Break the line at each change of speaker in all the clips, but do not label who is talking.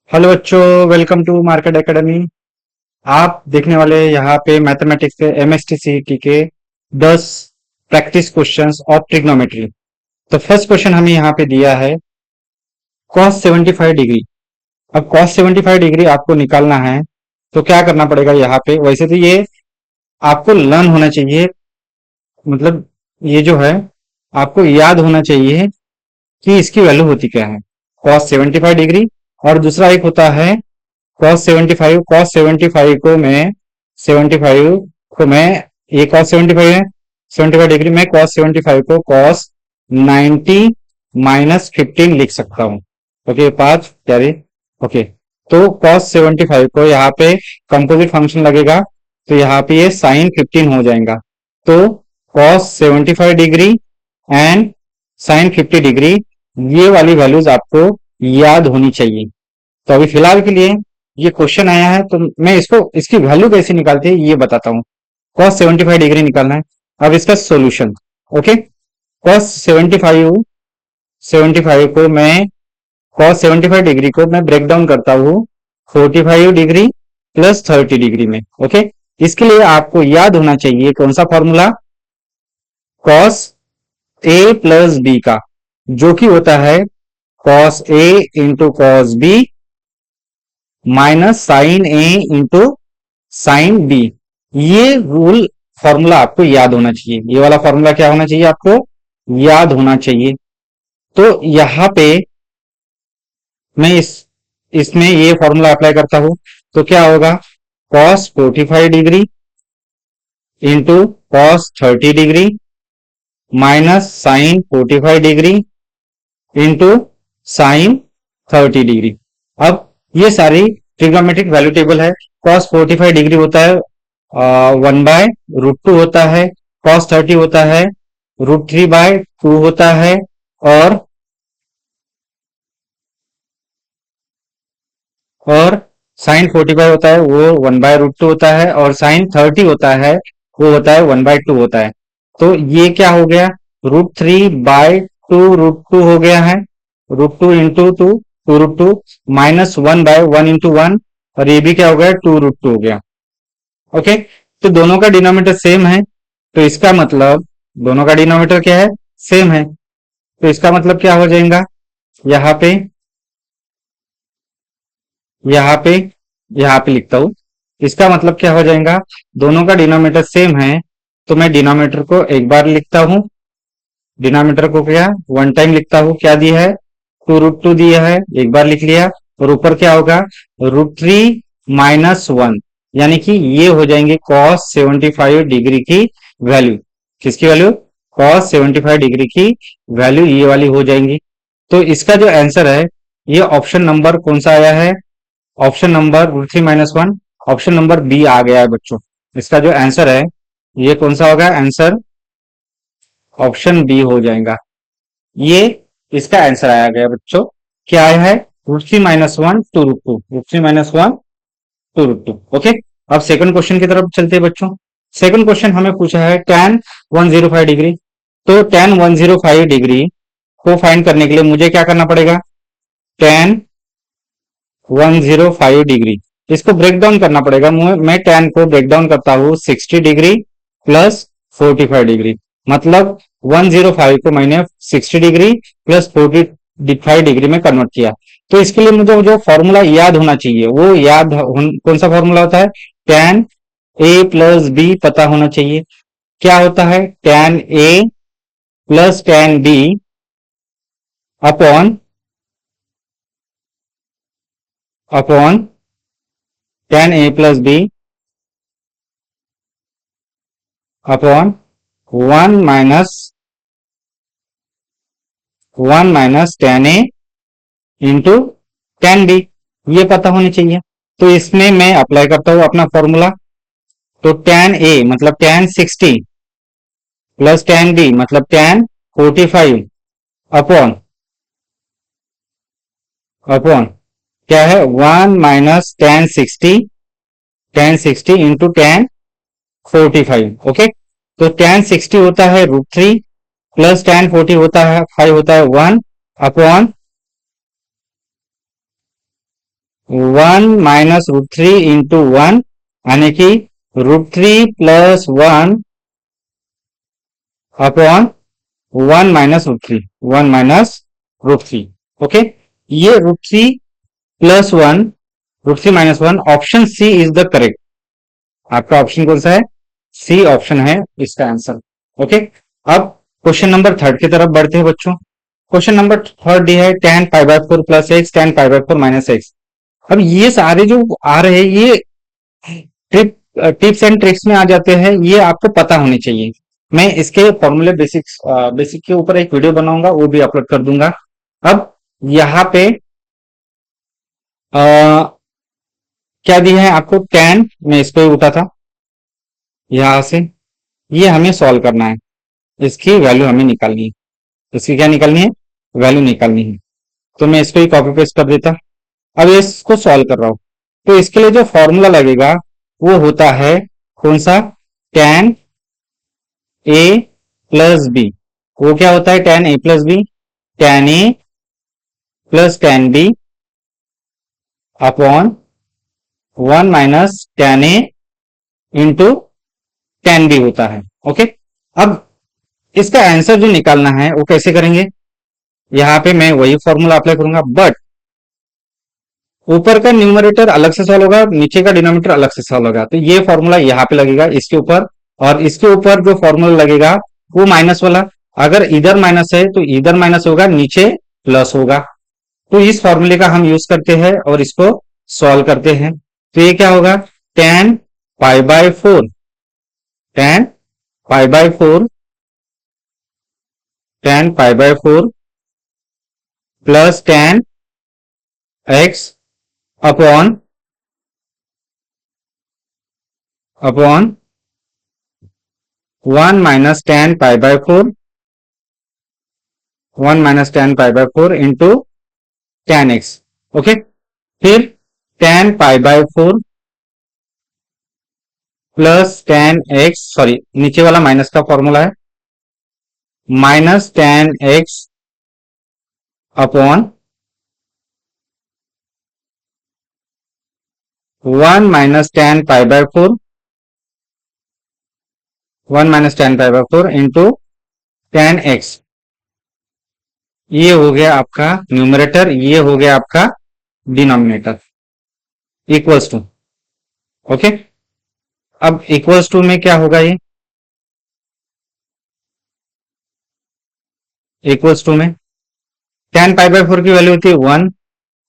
Hello बच्चों, welcome to market academy. आप देखने वाले यहाँ पे मैथमेटिक्स के एमएसटीसीटी के 10 प्रैक्टिस क्वेश्चंस ऑफ ट्रिग्नोमेट्री। तो फर्स्ट क्वेश्चन हमें यहाँ पे दिया है cos 75 डिग्री। अब cos 75 डिग्री आपको निकालना है, तो क्या करना पड़ेगा यहाँ पे। वैसे तो ये आपको लर्न होना चाहिए, मतलब ये जो है आपको याद होना चाहिए कि इसकी वैल्यू होती क्या है। cos 75 डिग्री और दूसरा एक होता है cos 75 को मैं 75 को मैं ये cos 75 है, 75 डिग्री में cos 75 को cos 90 माइनस 15 लिख सकता हूं। ओके, पांच प्यारे। ओके, तो cos 75 को यहाँ पे कंपोजिट फंक्शन लगेगा, तो यहाँ पे ये साइन 15 हो जाएगा। तो cos 75 degree and sine 50 degree, ये वाली वैल्यूज आपको याद होनी चाहिए। तो अभी फिलहाल के लिए ये क्वेश्चन आया है, तो मैं इसको इसकी वैल्यू कैसे निकालते हैं ये बताता हूँ। cos 75 डिग्री निकालना है। अब इसका सॉल्यूशन। ओके, cos 75 को मैं cos 75 डिग्री को मैं ब्रेक डाउन करता हूँ 45 डिग्री प्लस 30 डिग्री में। ओके, इसके लिए आपको याद होना चाहिए कौन सा formula, cos A plus B का, जो कि होता है cos A into cos B minus sine A into sine B. ये रूल फॉर्मूला आपको याद होना चाहिए। ये वाला फॉर्मूला क्या होना चाहिए, आपको याद होना चाहिए। तो यहां पे मैं इसमें ये फॉर्मूला अप्लाई करता हूं, तो क्या होगा, cos 45 degree into cos 30 degree minus sine 45 degree into sine 30 degree. अब ये सारी ट्रिग्नोमेट्रिक वैल्यू टेबल है। cos 45 डिग्री होता है 1/√2 होता है, cos 30 होता है √3/2 होता है, और साइन 45 होता है वो 1/√2 होता है, और साइन 30 होता है वो होता है 1/2 होता है। तो ये क्या हो गया, √3/2 √2 हो गया है, √2 इंटू 2 माइनस 1/1 इंटू 1, और ये भी क्या हो गया, 2√2 हो गया। ओके, तो दोनों का डिनोमिनेटर सेम है, तो इसका मतलब दोनों का डिनोमिनेटर क्या है, सेम है। तो इसका मतलब क्या हो जाएगा, यहाँ पे यहाँ पे यहाँ पे लिखता हूं। इसका मतलब क्या हो जाएगा, दोनों का डिनोमिनेटर सेम है, तो मैं डिनोमिनेटर को एक बार लिखता हूं। डिनोमिनेटर को क्या वन टाइम लिखता हूं, क्या दिया है, 2√2 दिया है, एक बार लिख लिया। और ऊपर क्या होगा, √3 - 1, यानी कि ये हो जाएंगे cos 75 डिग्री की वैल्यू। किसकी वैल्यू, cos 75 डिग्री की वैल्यू ये वाली हो जाएंगी। तो इसका जो आंसर है, ये ऑप्शन नंबर कौन सा आया है, option number √3 - 1, option number B आ गया है बच्चों। इसका जो आंसर है ये कौन सा होगा, आंसर ऑप्शन बी हो जाएगा। ये इसका आंसर आया गया बच्चों। क्या आया है, √3 - 1 2√2, √3 - 1 2√2। ओके, अब सेकंड क्वेश्चन की तरफ चलते हैं बच्चों। सेकंड क्वेश्चन हमें पूछा है tan 105 डिग्री। तो tan 105 डिग्री को फाइंड करने के लिए मुझे क्या करना पड़ेगा, tan 105 डिग्री, इसको ब्रेक डाउन करना पड़ेगा। मैं tan को ब्रेक डाउन करता हूं 60 डिग्री प्लस 45 डिग्री, मतलब 105 को मैंने 60 डिग्री प्लस 45 डिग्री में कन्वर्ट किया। तो इसके लिए मुझे जो फॉर्मूला याद होना चाहिए वो कौन सा फॉर्मूला होता है, tan a प्लस बी पता होना चाहिए। क्या होता है, tan a plus tan b upon upon tan a plus b upon 1 - tan a into tan b, ये पता होनी चाहिए। तो इसमें मैं अप्लाई करता हूं अपना फॉर्मूला। तो tan a मतलब tan 60 प्लस tan b मतलब tan 45 अपॉन अपॉन क्या है, 1 - tan 60 इंटू tan 45। ओके, तो tan 60 होता है √3 प्लस tan 40 होता है 5 होता है 1 upon 1 minus root three into one, यानी कि root three plus one upon one minus root three, one minus root three. Okay, ये root three plus one, root three minus one, option C is the correct. आपका option कौन सा है? C option है इसका answer. Okay, अब question number third की तरफ बढ़ते हैं बच्चों। क्वेश्चन नंबर थर्ड ये है tan pi by four plus x, tan pi by four minus x. अब ये सारे जो आ रहे हैं ये टिप्स एंड ट्रिक्स में आ जाते हैं, ये आपको पता होनी चाहिए। मैं इसके फॉर्मूले बेसिक के ऊपर एक वीडियो बनाऊंगा, वो भी अपलोड कर दूंगा। अब यहाँ पे क्या दिया है आपको? tan, मैं इस पे उठा था यहां से, ये हमें सॉल्व करना है, इसकी वैल्यू हमें निकालनी है। इसकी क्या निकालनी है? वैल्यू निकालनी है। तो मैं इसको ही कॉपी पेस्ट कर देता। अब इसको सॉल्व कर रहा हूं, तो इसके लिए जो फॉर्मूला लगेगा वो होता है कौन सा? tan a plus B. वो क्या होता है? tan a plus B, tan a plus tan b upon one minus tan a into tan b होता है। ओके, अब इसका आंसर जो निकालना है वो कैसे करेंगे? यहां पे मैं वही फॉर्मूला अप्लाई करूंगा, बट ऊपर का न्यूमरेटर अलग से सॉल्व होगा, नीचे का डिनोमिनेटर अलग से सॉल्व होगा। तो ये फॉर्मूला यहाँ पे लगेगा इसके ऊपर, और इसके ऊपर जो फॉर्मूला लगेगा वो माइनस वाला। अगर इधर माइनस है तो इधर माइनस होगा, नीचे प्लस होगा। तो इस फॉर्मूले का हम यूज करते हैं और इसको सॉल्व करते हैं। तो ये क्या होगा? tan pi by four, tan pi by four, tan pi by four plus tan X upon upon one minus tan pi by four, one minus tan pi by four into tan x. Okay, फिर tan pi by four plus tan x, sorry नीचे वाला minus का formula है, minus tan X upon one minus tan pi by four, one minus tan pi by four into tan x. ये हो गया आपका numerator, ये हो गया आपका डिनोमिनेटर, इक्वल्स टू। ओके, अब इक्वल्स टू में क्या होगा? ये इक्वल्स टू में tan पाई बाय फोर की वैल्यू होती है one,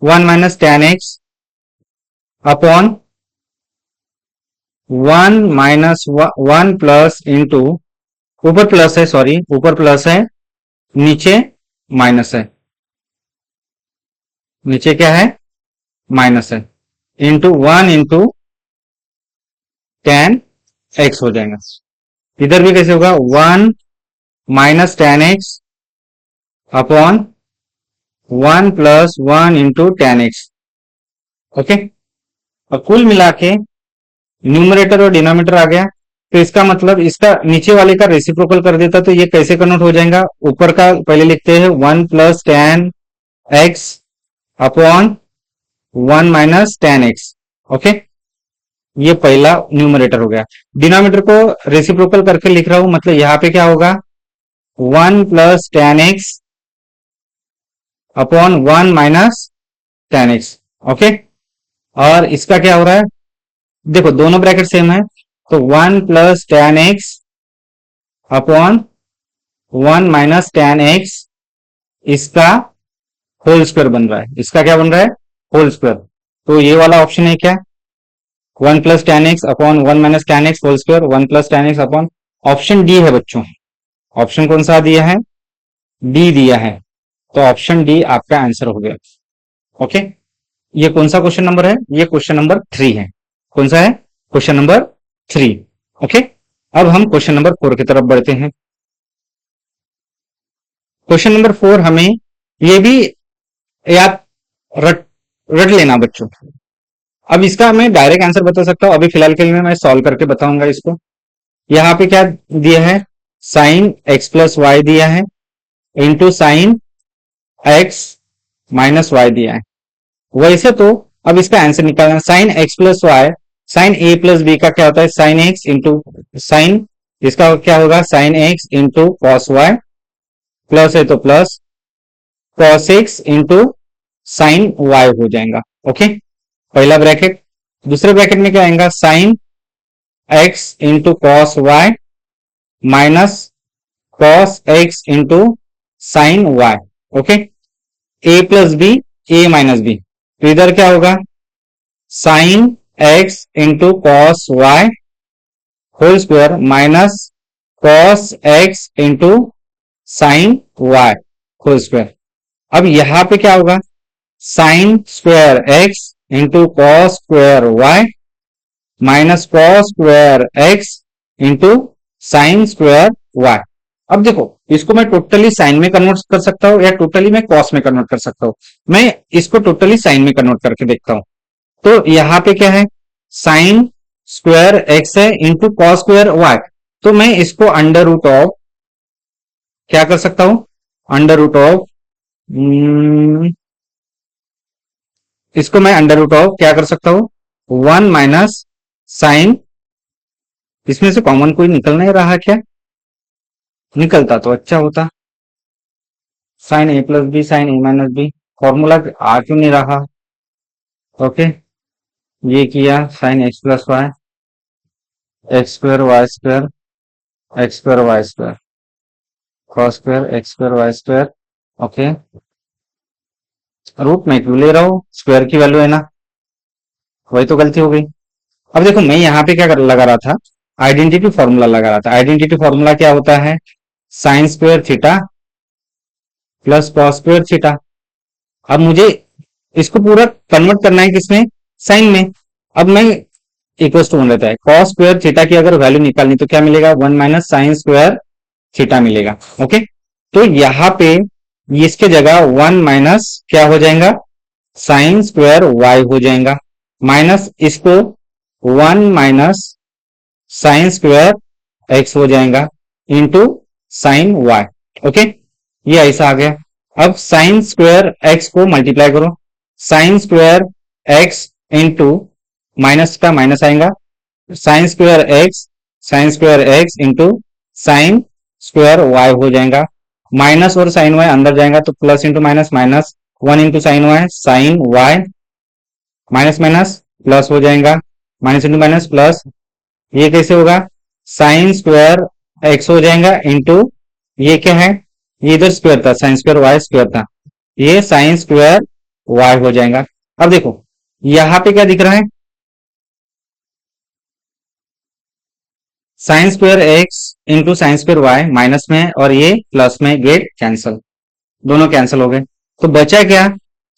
one minus tan X upon one minus one plus into, ऊपर प्लस है, सॉरी ऊपर प्लस है, नीचे माइनस है, नीचे क्या है? माइनस है, into one into tan x हो जाएगा। इधर भी कैसे होगा? One minus tan X upon one plus one into tan x. Okay, और कुल मिला के न्यूमरेटर और डिनोमिनेटर आ गया। तो इसका मतलब इसका नीचे वाले का रेसिप्रोकल कर देता, तो ये कैसे कन्वर्ट हो जाएगा? ऊपर का पहले लिखते हैं one plus tan X upon one minus tan x. Okay, ये पहला न्यूमरेटर हो गया। डिनोमिनेटर को रेसिप्रोकल करके लिख रहा हूं, मतलब यहां पे क्या होगा? One plus tan X upon one minus tan x. Okay, और इसका क्या हो रहा है? देखो दोनों ब्रैकेट सेम है, तो one plus tan X upon one minus tan X, इसका होल स्क्वायर बन रहा है। इसका क्या बन रहा है? Whole square. तो ये वाला ऑप्शन है क्या? One plus tan X upon one minus tan X whole square, one plus tan X upon, option D है बच्चों। ऑप्शन कौन सा दिया है? डी दिया है। तो ऑप्शन डी आपका आंसर हो गया। ओके, ये कौन सा क्वेश्चन नंबर है? ये क्वेश्चन नंबर थ्री है। कौन सा है? Question number three. ओके, अब हम क्वेश्चन नंबर फोर की तरफ बढ़ते हैं। क्वेश्चन नंबर फोर हमें ये भी याद रट रट लेना बच्चों। अब इसका मैं डायरेक्ट आंसर बता सकता हूं, अभी फिलहाल के लिए मैं सॉल्व करके बताऊंगा इसको। यहाँ पे क्या दिया है? साइन एक्स प्लस वाई दिया है into sine X minus Y दिया है। वैसे तो अब इसका आंसर निकालना, sine X plus Y, sine A plus B का क्या होता है, साइन एक्स इंटू साइन, इसका क्या होगा, sine X into cos Y, plus है तो plus cos X into sine Y हो जाएगा। ओके, पहला ब्रैकेट। दूसरे ब्रैकेट में क्या आएगा, sine X into cos Y minus cos X into sine Y. Okay, A plus B, A minus B, तो इधर क्या होगा, sine X into cos Y whole square minus cos X into sine Y whole square. अब यहां पे क्या होगा, sine square x into cos square Y minus cos square x into sine square Y. अब देखो, इसको मैं टोटली साइन में कन्वर्ट कर सकता हूं या टोटली मैं कॉस में कन्वर्ट कर सकता हूं। मैं इसको टोटली साइन में कन्वर्ट करके देखता हूं। तो यहां पे क्या है, साइन स्क्वायर एक्स है इंटू कॉस स्क्वायर वाई, तो मैं इसको अंडर रूट ऑफ क्या कर सकता हूं, अंडर रूट ऑफ, इसको मैं अंडर रूट ऑफ क्या कर सकता हूं, वन माइनस साइन, इसमें से कॉमन कोई निकल नहीं रहा क्या, निकलता तो अच्छा होता, sine A plus B sine A minus B, formula आ क्यों नहीं रहा। ओके, ये किया sine X plus Y, X square Y square, X square Y square, cos square X square Y square. Okay, root में क्यों ले रहा हूं, स्क्वायर की वैल्यू है ना, वही तो गलती हो गई। अब देखो, मैं यहाँ पे क्या लगा रहा था, आइडेंटिटी फॉर्मूला लगा रहा था। आइडेंटिटी फॉर्मूला क्या होता है, sine square theta plus cos square theta. अब मुझे इसको पूरा कन्वर्ट करना है किसमें, साइन में। अब मैं इक्वल टू वन रहता है, कॉस स्क्वायर थीटा की अगर वैल्यू निकालनी तो क्या मिलेगा, one minus sine square theta मिलेगा। ओके, तो यहाँ पे इसके जगह वन माइनस क्या हो जाएगा, साइन स्क्वायर वाई हो जाएगा, माइनस इसको one minus sine square x हो जाएगा इंटू साइन वाई। ओके, ये ऐसा आ गया। अब साइन स्क्वायर एक्स को मल्टीप्लाई करो, sine square x into minus का माइनस आएगा, sine square X, sine square x into sine square Y हो जाएगा, माइनस और साइन वाई अंदर जाएगा तो plus into minus, minus one into sine Y, sine Y minus minus plus हो जाएगा, माइनस इंटू माइनस प्लस, ये कैसे होगा, साइन स्क्वायर एक्स हो जाएगा इंटू ये क्या है, ये इधर स्क्वायर था, साइन स्क्वायर वाई स्क्वायर था, ये साइन स्क्वायर वाई हो जाएगा। अब देखो यहां पे क्या दिख रहा है, sine square x into sine square Y minus में और ये प्लस में, गेट कैंसल, दोनों कैंसिल हो गए। तो बचा क्या,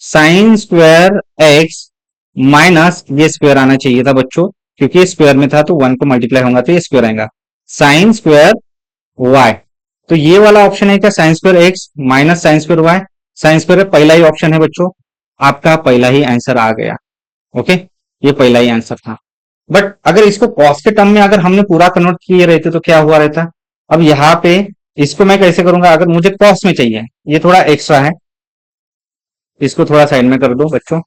साइन स्क्वायर एक्स माइनस ये स्क्वायर आना चाहिए था बच्चों, क्योंकि ये स्क्वायर में था तो वन को मल्टीप्लाई होगा तो ये स्क्वायर आएगा, साइन स्क्वायर वाई। तो ये वाला ऑप्शन है क्या, sine square x minus sine square Y, sine square पहला ही ऑप्शन है बच्चों, आपका पहला ही आंसर आ गया। ओके, ये पहला ही आंसर था। बट अगर इसको कॉस के टर्म में अगर हमने पूरा कन्वर्ट किए रहते तो क्या हुआ रहता। अब यहाँ पे इसको मैं कैसे करूंगा, अगर मुझे कॉस में चाहिए, ये थोड़ा एक्स्ट्रा है, इसको थोड़ा साइड में कर दो बच्चों,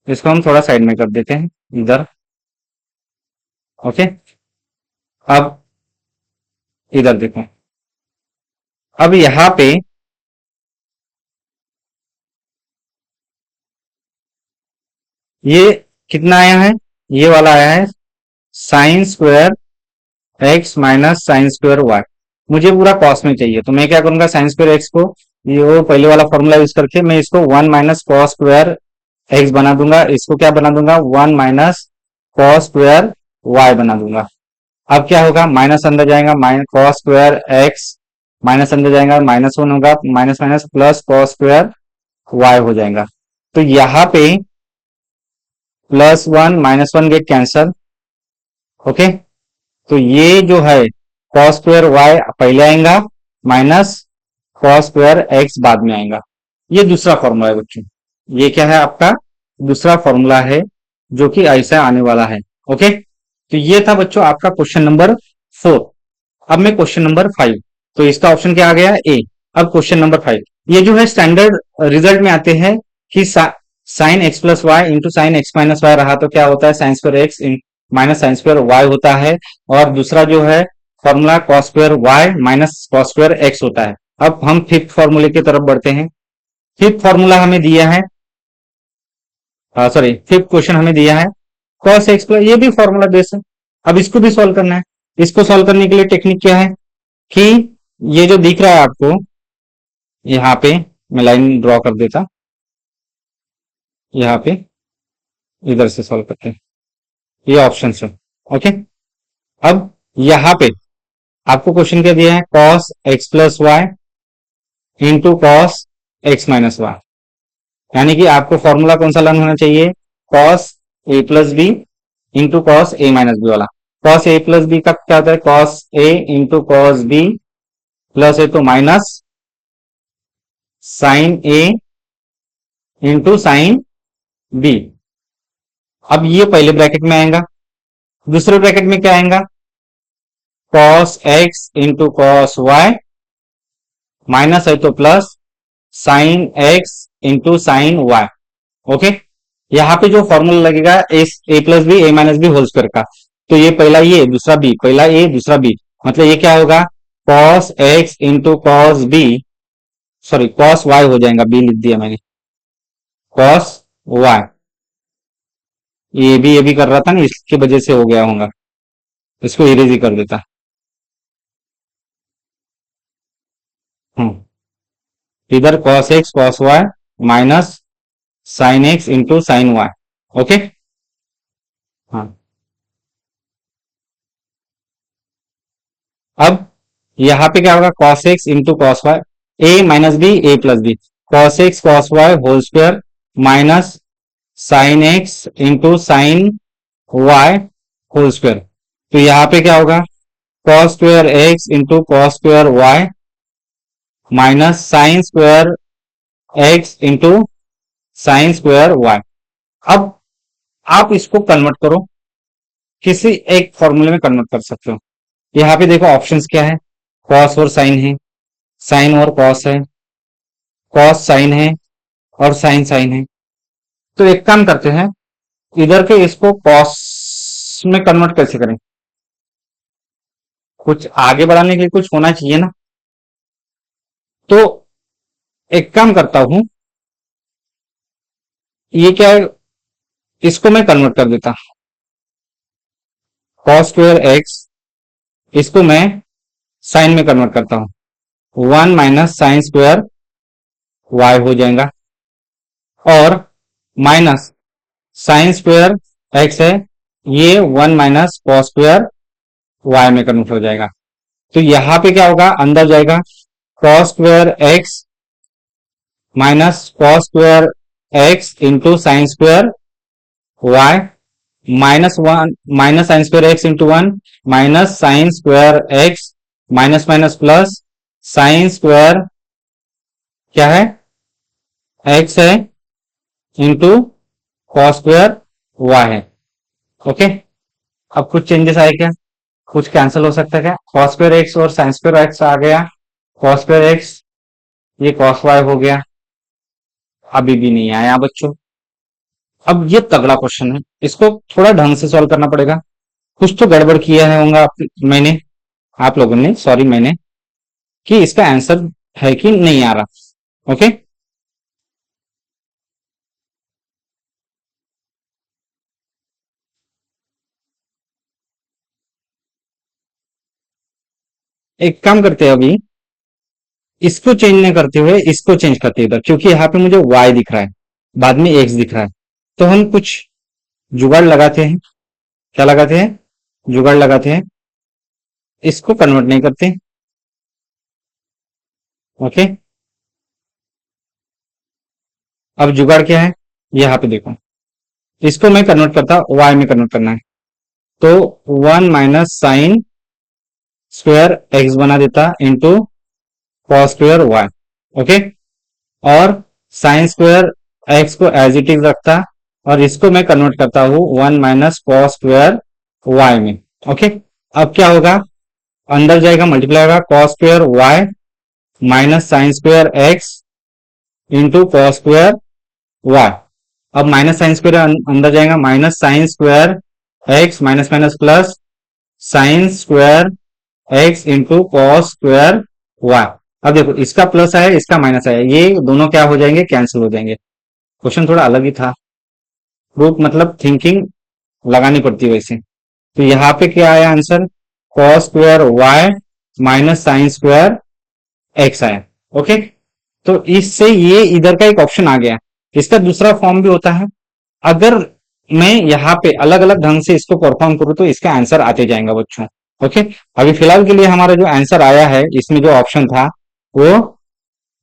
इसको हम थोड़ा साइड में कर देते हैं इधर। ओके, अब इधर देखो, अब यहां पे ये कितना आया है, ये वाला आया है sine square x minus sine square Y, मुझे पूरा कॉस में चाहिए तो मैं क्या करूंगा, साइन स्क्वायर एक्स को ये वो पहले वाला फॉर्मूला यूज करके मैं इसको one minus cos square x बना दूंगा, इसको क्या बना दूंगा, one minus cos square Y बना दूंगा। अब क्या होगा, माइनस अंदर जाएगा, minus cos square x minus अंदर जाएगा, माइनस वन होगा, minus minus plus cos square Y हो जाएगा। तो यहाँ पे plus one minus one get cancel. Okay, तो ये जो है कॉस स्क्वायर वाई पहले आएगा, माइनस कॉस स्क्वायर एक्स बाद में आएगा। ये दूसरा फॉर्मूला है बच्चों, ये क्या है आपका दूसरा फॉर्मूला है जो कि ऐसा आने वाला है। ओके, तो ये था बच्चों आपका क्वेश्चन नंबर 4। अब मैं क्वेश्चन नंबर 5, तो इसका ऑप्शन क्या आ गया, ए। अब क्वेश्चन नंबर 5, ये जो है स्टैंडर्ड रिजल्ट में आते हैं कि sine X plus Y into sine X minus Y रहा तो क्या होता है, sine square x minus sine square Y होता है। और दूसरा जो है formula cos square Y minus cos square X होता है। अब हम फिफ्थ फॉर्मूले की तरफ बढ़ते हैं। फिफ्थ फॉर्मूला हमें दिया है, सॉरी फिफ्थ क्वेश्चन हमें दिया है कॉस एक्स प्लस, ये भी फॉर्मूला बेस है। अब इसको भी सॉल्व करना है। इसको सॉल्व करने के लिए टेक्निक क्या है कि ये जो दिख रहा है आपको यहाँ पे, मैं लाइन ड्रॉ कर देता, यहाँ पे इधर से सॉल्व करते हैं, ये ऑप्शन है। ओके, अब यहाँ पे आपको क्वेश्चन क्या दिया है, cos X plus Y into cos X minus Y, यानी कि आपको फॉर्मूला कौन सा लर्न होना चाहिए, cos A plus B into cos A minus B वाला। कॉस ए प्लस बी का क्या होता है, cos A into cos B plus है तो minus sine A into sine B. अब ये पहले ब्रैकेट में आएगा, दूसरे ब्रैकेट में क्या आएगा, cos X into cos Y minus है तो plus sine X into sine Y. Okay, यहाँ पे जो फॉर्मूला लगेगा A plus B A minus B whole square का, तो ये पहला ए दूसरा बी, पहला ए दूसरा बी, मतलब ये क्या होगा, cos X into cos B, sorry cos Y हो जाएगा, बी लिख दिया मैंने, कॉस वाई, ये भी कर रहा था ना, इसकी वजह से हो गया होगा, इसको इरेज ही कर देता। इधर cos X cos Y minus sine X into sine Y. Okay, हाँ, अब यहाँ पे क्या होगा, cos X into cos Y, A minus B A plus B, cos X cos Y whole square minus sine X into sine Y whole square. तो यहाँ पे क्या होगा, cos square x into cos square Y minus sine square x into sine square Y. अब आप इसको convert करो, किसी एक फॉर्मूले में कन्वर्ट कर सकते हो। यहाँ पे देखो ऑप्शंस क्या है, कॉस और साइन है, साइन और कॉस है, कॉस साइन है और साइन साइन है। तो एक काम करते हैं, इधर के इसको कॉस में कन्वर्ट कैसे करें, कुछ आगे बढ़ाने के लिए कुछ होना चाहिए ना। तो एक काम करता हूं, ये क्या है, इसको मैं कन्वर्ट कर देता, कॉस स्क्वायर एक्स, इसको मैं साइन में कन्वर्ट करता हूं, 1 माइनस साइन स्क्वायर वाई हो जाएगा, और माइनस साइन स्क्वायर एक्स है, ये 1 माइनस कॉस स्क्वायर वाई में कन्वर्ट हो जाएगा। तो यहां पे क्या होगा, अंदर जाएगा cos square x minus cos square x into sine square Y minus 1 minus sine square x into 1 minus sine square x minus minus plus sine square क्या है, एक्स है इंटू कॉस स्क्वायर वाई है। Okay, अब कुछ changes आए क्या, कुछ cancel हो सकता है क्या, कॉस स्क्वायर एक्स और साइन स्क्वायर एक्स आ गया, कॉस स्क्वायर एक्स ये कॉस वाई हो गया, अभी भी नहीं आया बच्चों। अब ये तगड़ा क्वेश्चन है, इसको थोड़ा ढंग से सॉल्व करना पड़ेगा, कुछ तो गड़बड़ किया है होगा मैंने, आप लोगों ने, सॉरी मैंने, कि इसका आंसर है कि नहीं आ रहा। ओके, एक काम करते हैं, अभी इसको चेंज नहीं करते हुए इसको चेंज करते हैं इधर, क्योंकि यहाँ पे मुझे y दिख रहा है, बाद में x दिख रहा है, तो हम कुछ जुगाड़ लगाते हैं। क्या लगाते हैं, जुगाड़ लगाते हैं, इसको कन्वर्ट नहीं करते। ओके, अब जुगाड़ क्या है, यहाँ पे देखो, इसको मैं कन्वर्ट करता, y में कन्वर्ट करना है, तो 1 माइनस साइन स्क्वायर एक्स बना देता into cos square y. Okay, और साइन स्क्वायर एक्स को एज इट इज रखता, और इसको मैं कन्वर्ट करता हूं 1 माइनस कॉस स्क्वायर वाई में। ओके, अब क्या होगा, अंदर जाएगा मल्टीप्लाई होगा cos square Y minus sine square x into cos square Y. अब माइनस साइन स्क्वायर अंदर जाएगा, minus sine square x minus minus plus sine square x into cos square Y. अब देखो इसका प्लस आया इसका माइनस आया, ये दोनों क्या हो जाएंगे, कैंसिल हो जाएंगे। क्वेश्चन थोड़ा अलग ही था, प्रूफ मतलब थिंकिंग लगानी पड़ती है वैसे। तो यहाँ पे क्या आया answer, cos square Y minus sine square x आया। ओके, तो इससे ये इधर का एक ऑप्शन आ गया। इसका दूसरा फॉर्म भी होता है, अगर मैं यहाँ पे अलग अलग ढंग से इसको परफॉर्म करूं तो इसका आंसर आते जाएगा बच्चों। ओके, अभी फिलहाल के लिए हमारा जो आंसर आया है इसमें जो ऑप्शन था वो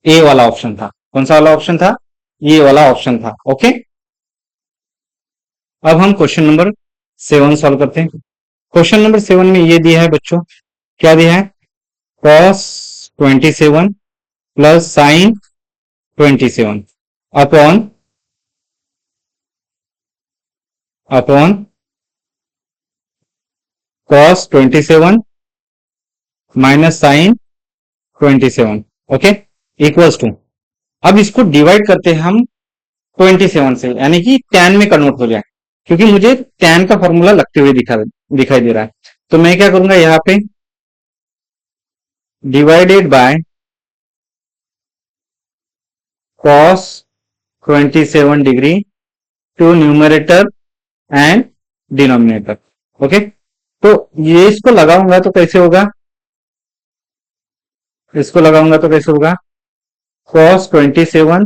ए वाला ऑप्शन था। कौन सा वाला ऑप्शन था, ये वाला ऑप्शन था। ओके, अब हम क्वेश्चन नंबर 7 सॉल्व करते हैं। क्वेश्चन नंबर 7 में ये दिया है बच्चों, क्या दिया है, cos 27 plus sine 27 upon upon cos 27 minus sine 27। Okay, equals to, अब इसको डिवाइड करते हैं हम 27 से, यानी कि tan में कन्वर्ट हो जाए, क्योंकि मुझे tan का फॉर्मूला लगते हुए दिखाई दे रहा है। तो मैं क्या करूंगा, यहाँ पे divided by cos 27 degree to numerator and denominator. Okay, तो ये इसको लगाऊंगा तो कैसे होगा, इसको लगाऊंगा तो कैसे होगा, cos 27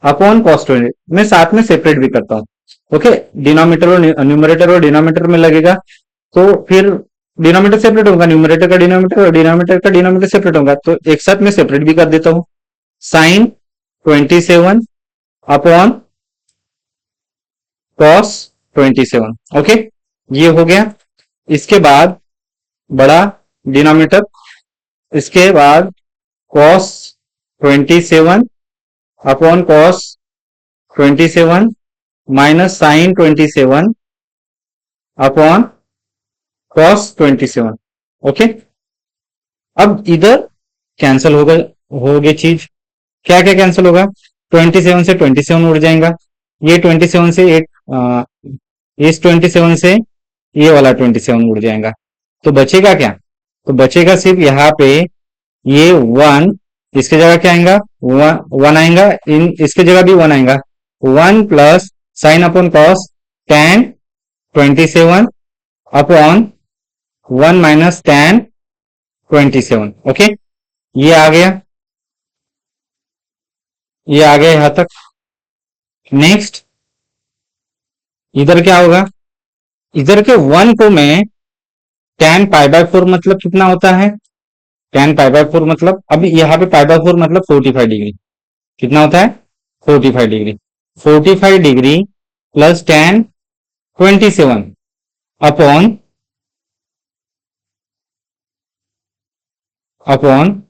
अपॉन cos 20, मैं साथ में सेपरेट भी करता हूं। ओके, डिनोमिनेटर और न्यूमरेटर और डिनोमिनेटर में लगेगा, तो फिर डिनोमिनेटर सेपरेट होगा, न्यूमरेटर का डिनोमिनेटर और डिनोमिनेटर का डिनोमिनेटर सेपरेट होगा, तो एक साथ में सेपरेट भी कर देता हूं। Sign 27 upon cos 27। ओके, ये हो गया। इसके बाद बड़ा डिनोमिनेटर, इसके बाद cos 27 upon cos 27 minus sine 27 upon cos 27। Okay, अब इधर कैंसिल हो गई चीज, क्या क्या कैंसिल होगा, 27 से 27 उड़ जाएगा, ये 27 से इस 27 से ये वाला 27 उड़ जाएगा, तो बचेगा क्या, तो बचेगा सिर्फ यहाँ पे ये 1, इसके जगह क्या आएगा, 1 आएगा, इन इसके जगह भी 1 आएगा, 1 plus sine upon cos tan 27 upon 1 minus tan 27। Okay, ये आ गया, ये आ गया यहां तक। नेक्स्ट इधर क्या होगा, इधर के 1 को मैं tan पाई बाय 4 मतलब कितना होता है, tan पाई बाय 4 मतलब, अभी यहाँ पे पाई बाय 4 मतलब 45 डिग्री, कितना होता है 45 degree, 45 degree plus tan 27 upon upon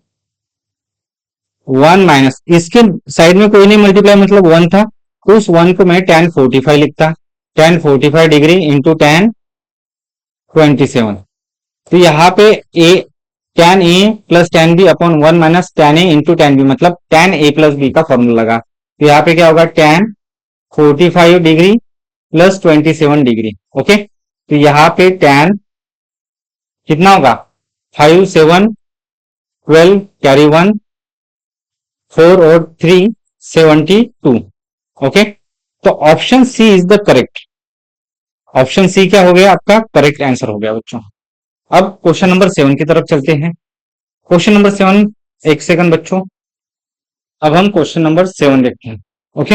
1 minus, इसके साइड में कोई नहीं मल्टीप्लाई मतलब 1 था, तो उस 1 को मैं tan 45 लिखता, tan 45 डिग्री इंटू tan 27। तो यहाँ पे A tan A plus tan B upon 1 minus tan A into tan B, मतलब tan ए प्लस बी का फॉर्मूला लगा। तो यहाँ पे क्या होगा, tan 45 degree plus 27 degree. Okay, तो यहाँ पे tan कितना होगा, 5 7 12 कैरी 1 4 और 3 72। ओके, तो option C is the correct, option C क्या हो गया, आपका करेक्ट आंसर हो गया बच्चों। अब क्वेश्चन नंबर 7 की तरफ चलते हैं। क्वेश्चन नंबर 7, एक सेकंड बच्चों, अब हम क्वेश्चन नंबर 7 देखते हैं। ओके,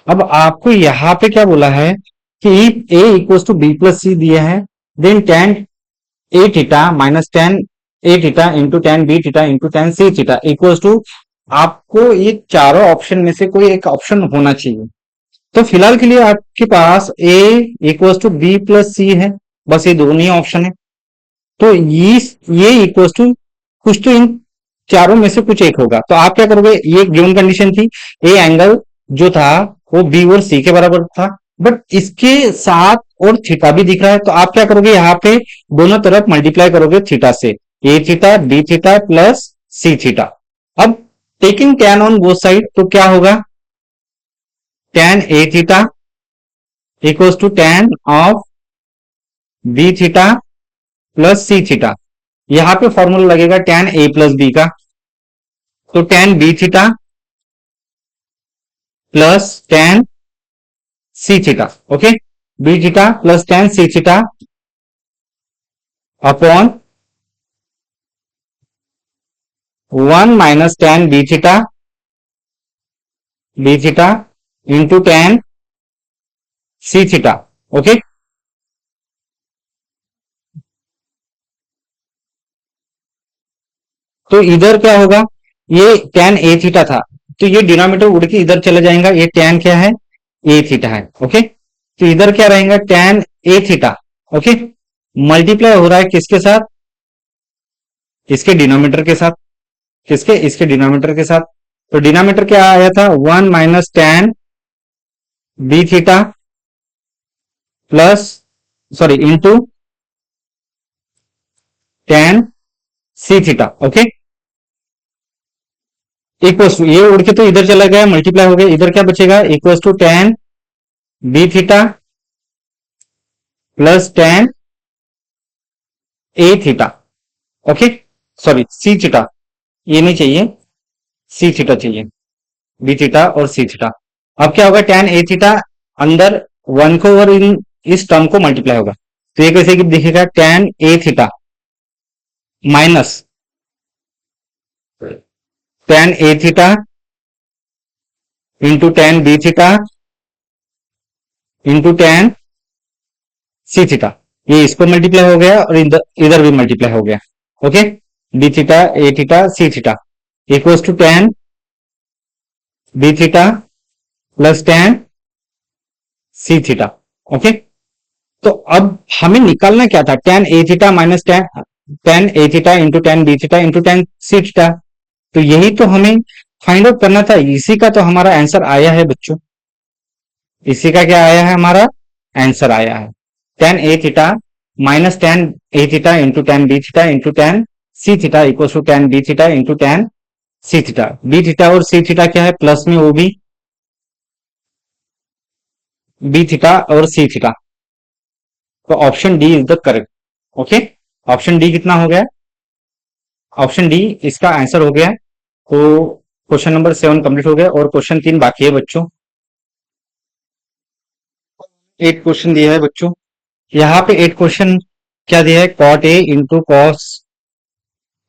अब आपको यहां पे क्या बोला है कि A equals to B plus C दिया है, then tan A theta minus tan A theta into tan B theta into tan C theta equals to, आपको ये चारों ऑप्शन में से कोई एक ऑप्शन होना चाहिए। तो फिलहाल के लिए आपके पास ए इक्वल्स टू बी प्लस सी है, बस ये दोनों ही ऑप्शन है। तो ये इक्वल्स टू कुछ तो इन चारों में से कुछ एक होगा, तो आप क्या करोगे, ये गिवन कंडीशन थी, ए एंगल जो था वो बी और सी के बराबर था, बट इसके साथ और थीटा भी दिख रहा है, तो आप क्या करोगे, यहाँ पे दोनों तरफ मल्टीप्लाई करोगे थीटा से, A theta B theta plus C theta. अब taking tan on both side, तो क्या होगा, tan A theta equals to tan of B theta plus C theta. यहां पे फॉर्मूला लगेगा tan ए प्लस बी का, तो tan B theta plus tan C theta. Okay, B theta plus tan C theta upon 1 minus tan B theta into tan C theta. Okay, तो इधर क्या होगा, ये tan ए थीटा था, तो ये डिनोमिनेटर उड़ के इधर चला जाएगा, ये tan क्या है, ए थीटा है। ओके, तो इधर क्या रहेगा, tan A theta. Okay, multiply हो रहा है किसके साथ, इसके डिनोमिनेटर के साथ, किसके, इसके डिनोमिनेटर के साथ। तो डिनोमिनेटर क्या आया था, 1 minus tan B theta plus, sorry, into tan C theta. Okay, equals to, ये उड़ के तो इधर चला गया, मल्टीप्लाई हो गया, इधर क्या बचेगा, equals to tan B theta plus tan A theta. Okay, sorry, C theta, ये नहीं चाहिए, सी थीटा चाहिए, बी थीटा और सी थीटा। अब क्या होगा, tan ए थीटा अंदर 1 को और इन इस टर्म को मल्टीप्लाई होगा, तो ये कैसे कि दिखेगा, tan A theta minus tan A theta into tan B theta into tan C theta. ये इसको मल्टीप्लाई हो गया और इधर भी मल्टीप्लाई हो गया। Okay, D theta A theta C theta equals to tan B theta plus tan C theta. Okay, तो अब हमें निकालना क्या था, tan A theta minus tan A theta into tan B theta into tan C theta. तो यही तो हमें फाइंड आउट करना था, इसी का तो हमारा आंसर आया है बच्चों, इसी का क्या आया है, हमारा आंसर आया है tan A theta minus tan A theta into tan B theta into tan C theta equal to tan B theta into tan C theta. B theta और सी थीटा क्या है, प्लस में वो भी बी थीटा और C theta. तो option D is the correct. Okay, option D कितना हो गया, ऑप्शन डी इसका आंसर हो गया। तो क्वेश्चन नंबर 7 कंप्लीट हो गया और क्वेश्चन 3 बाकी है बच्चों। 8 क्वेश्चन दिया है बच्चों, यहाँ पे 8 क्वेश्चन क्या दिया है, cot A into cos,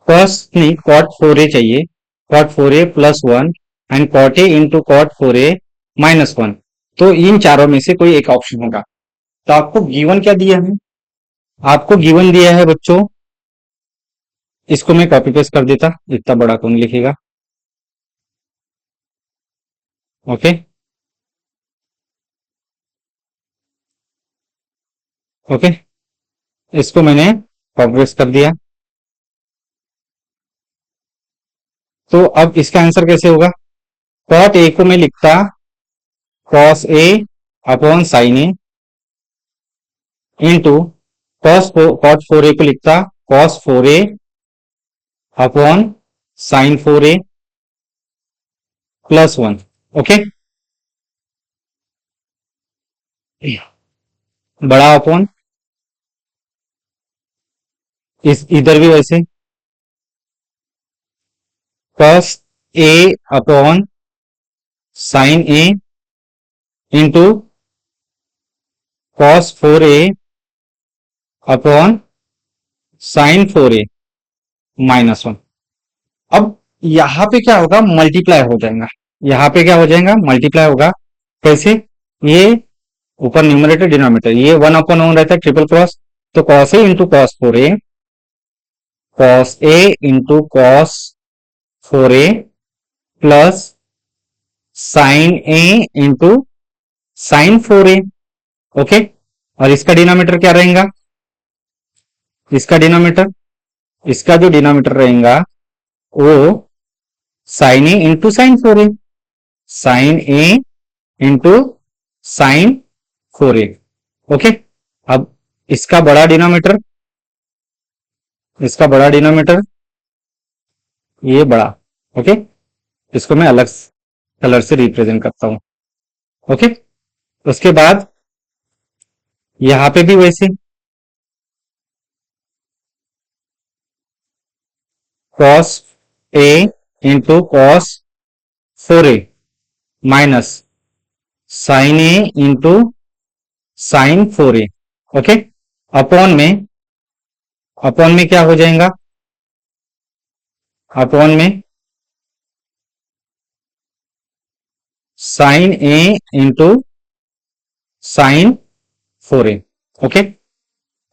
cos नहीं, कॉट 4 ए चाहिए, cot 4 A plus 1 and cot A into cot 4 A minus 1। तो इन चारों में से कोई एक ऑप्शन होगा। तो आपको गिवन क्या दिया है, आपको गिवन दिया है बच्चों, इसको मैं कॉपी पेस्ट कर देता, इतना बड़ा कौन लिखेगा। ओके, ओके, इसको मैंने कॉपी पेस्ट कर दिया। तो अब इसका आंसर कैसे होगा, कॉट ए को मैं लिखता cos A upon sine A into cot 4 ए को लिखता cos 4 A upon sine 4 A plus 1। Okay, बड़ा अपॉन, इस इधर भी वैसे cos A upon sine A into cos 4 A upon sine 4 A minus 1। अब यहां पे क्या होगा, मल्टीप्लाई हो जाएगा, यहां पे क्या हो जाएगा, मल्टीप्लाई होगा। कैसे, ये ऊपर न्यूमरेटर डिनोमिनेटर, ये 1 अपॉन 1 रहता है, ट्रिपल क्रॉस। तो cos A into cos 4 A, cos A into cos 4 A plus sine A into sign 4 A. Okay, और इसका डिनोमिनेटर क्या रहेगा, इसका डिनोमिनेटर, इसका जो डिनोमिनेटर रहेगा वो sign A into sign 4 A, sign A into sign 4 A. Okay, अब इसका बड़ा डिनोमिनेटर, इसका बड़ा डिनोमिनेटर, ये बड़ा। ओके, इसको मैं अलग कलर से रिप्रेजेंट करता हूं। ओके, उसके बाद यहां पे भी वैसे cos A into cos 4a minus sine A into sine 4a। Okay, upon में क्या हो जाएगा, अपॉन में sine A into sine 4a। Okay,